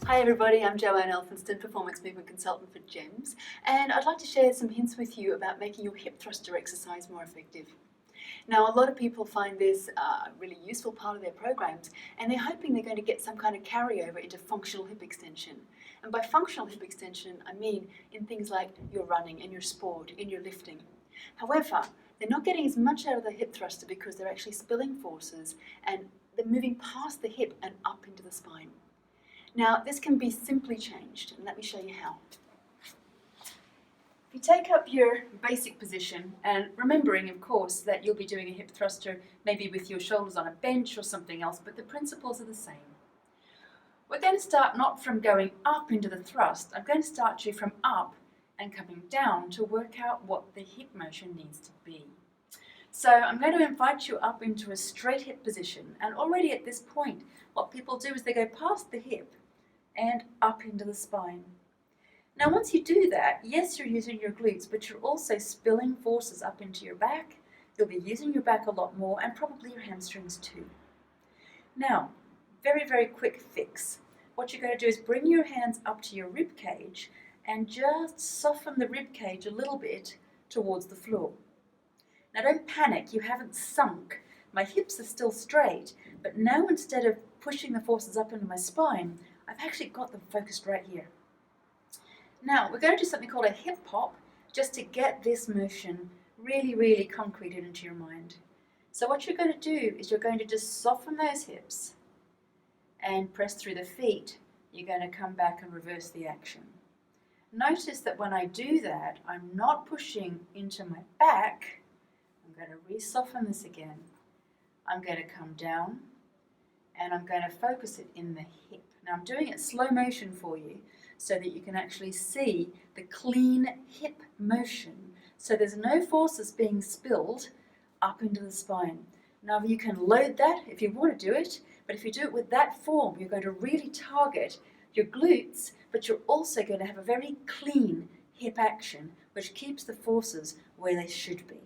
Hi everybody, I'm Joanne Elphinston, Performance Movement Consultant for GEMS, and I'd like to share some hints with you about making your hip thruster exercise more effective. Now, a lot of people find this a really useful part of their programs, and they're hoping they're going to get some kind of carryover into functional hip extension. And by functional hip extension, I mean in things like your running, in your sport, in your lifting. However, they're not getting as much out of the hip thruster because they're actually spilling forces and they're moving past the hip and up into the spine. Now, this can be simply changed, and let me show you how. If you take up your basic position, and remembering, of course, that you'll be doing a hip thruster maybe with your shoulders on a bench or something else, but the principles are the same. We're going to start not from going up into the thrust, I'm going to start you from up and coming down to work out what the hip motion needs to be. So I'm going to invite you up into a straight hip position, and already at this point, what people do is they go past the hip and up into the spine. Now once you do that, yes, you're using your glutes, but you're also spilling forces up into your back. You'll be using your back a lot more and probably your hamstrings too. Now, very quick fix. What you're going to do is bring your hands up to your rib cage and just soften the rib cage a little bit towards the floor. Now don't panic, you haven't sunk. My hips are still straight, but now instead of pushing the forces up into my spine, I've actually got them focused right here. Now we're going to do something called a hip pop, just to get this motion really concreted into your mind. So what you're going to do is you're going to just soften those hips and press through the feet. You're going to come back and reverse the action. Notice that when I do that, I'm not pushing into my back. I'm going to re-soften this again. I'm going to come down and I'm going to focus it in the hip. Now I'm doing it slow motion for you so that you can actually see the clean hip motion. So there's no forces being spilled up into the spine. Now you can load that if you want to do it, but if you do it with that form, you're going to really target your glutes, but you're also going to have a very clean hip action, which keeps the forces where they should be.